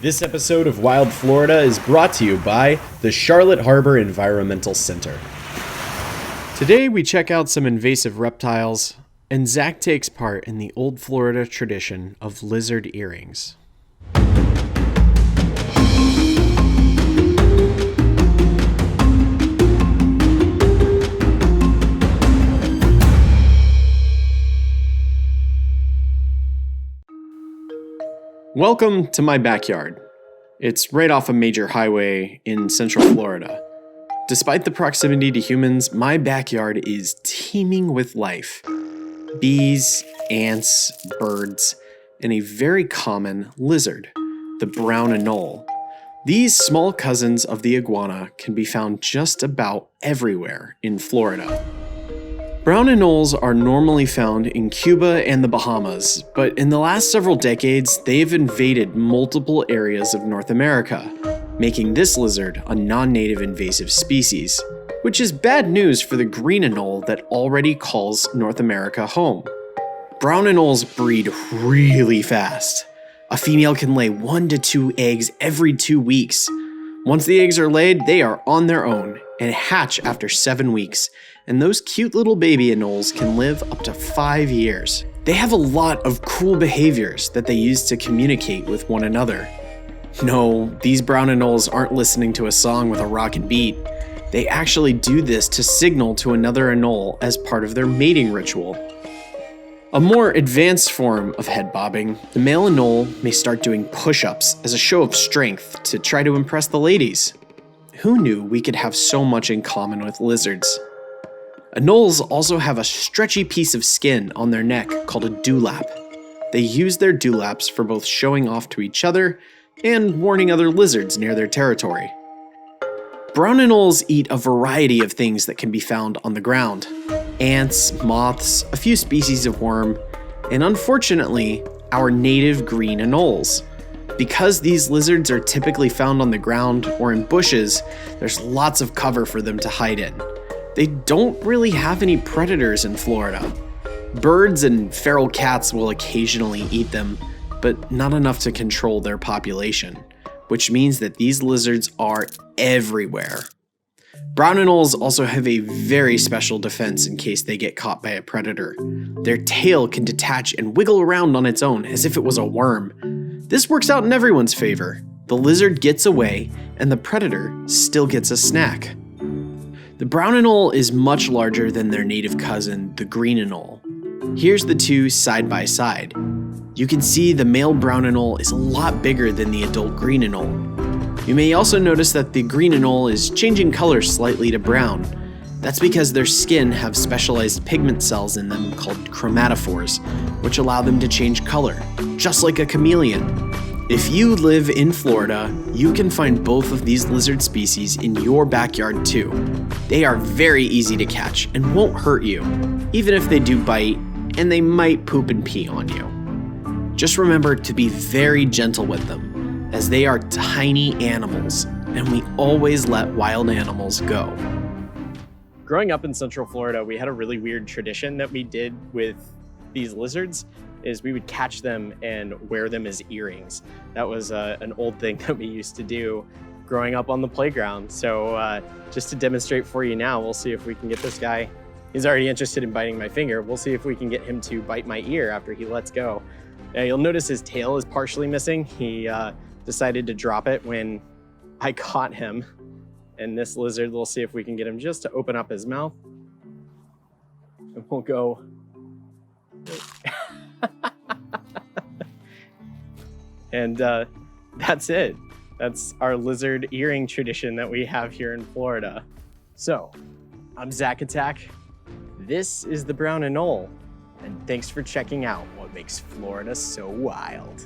This episode of Wild Florida is brought to you by the Charlotte Harbor Environmental Center. Today we check out some invasive reptiles, and Zach takes part in the old Florida tradition of lizard earrings. Welcome to my backyard. It's right off a major highway in Central Florida. Despite the proximity to humans, my backyard is teeming with life. Bees, ants, birds, and a very common lizard, the brown anole. These small cousins of the iguana can be found just about everywhere in Florida. Brown anoles are normally found in Cuba and the Bahamas, but in the last several decades, they have invaded multiple areas of North America, making this lizard a non-native invasive species, which is bad news for the green anole that already calls North America home. Brown anoles breed really fast. A female can lay 1 to 2 eggs every 2 weeks. Once the eggs are laid, they are on their own and hatch after 7 weeks, and those cute little baby anoles can live up to 5 years. They have a lot of cool behaviors that they use to communicate with one another. No, these brown anoles aren't listening to a song with a rockin' beat. They actually do this to signal to another anole as part of their mating ritual. A more advanced form of head bobbing, the male anole may start doing push-ups as a show of strength to try to impress the ladies. Who knew we could have so much in common with lizards? Anoles also have a stretchy piece of skin on their neck called a dewlap. They use their dewlaps for both showing off to each other and warning other lizards near their territory. Brown anoles eat a variety of things that can be found on the ground. Ants, moths, a few species of worm, and unfortunately, our native green anoles. Because these lizards are typically found on the ground or in bushes, there's lots of cover for them to hide in. They don't really have any predators in Florida. Birds and feral cats will occasionally eat them, but not enough to control their population, which means that these lizards are everywhere. Brown anoles also have a very special defense in case they get caught by a predator. Their tail can detach and wiggle around on its own as if it was a worm. This works out in everyone's favor. The lizard gets away, and the predator still gets a snack. The brown anole is much larger than their native cousin, the green anole. Here's the two side by side. You can see the male brown anole is a lot bigger than the adult green anole. You may also notice that the green anole is changing color slightly to brown. That's because their skin have specialized pigment cells in them called chromatophores, which allow them to change color, just like a chameleon. If you live in Florida, you can find both of these lizard species in your backyard too. They are very easy to catch and won't hurt you, even if they do bite, and they might poop and pee on you. Just remember to be very gentle with them, as they are tiny animals, and we always let wild animals go. Growing up in Central Florida, we had a really weird tradition that we did with these lizards, is we would catch them and wear them as earrings. That was an old thing that we used to do growing up on the playground. So just to demonstrate for you now, we'll see if we can get this guy. He's already interested in biting my finger. We'll see if we can get him to bite my ear after he lets go. Now, you'll notice his tail is partially missing. He decided to drop it when I caught him. And this lizard, we'll see if we can get him just to open up his mouth. And we'll go. And that's it. That's our lizard earring tradition that we have here in Florida. So, I'm Zach Attack. This is the brown anole. And thanks for checking out what makes Florida so wild.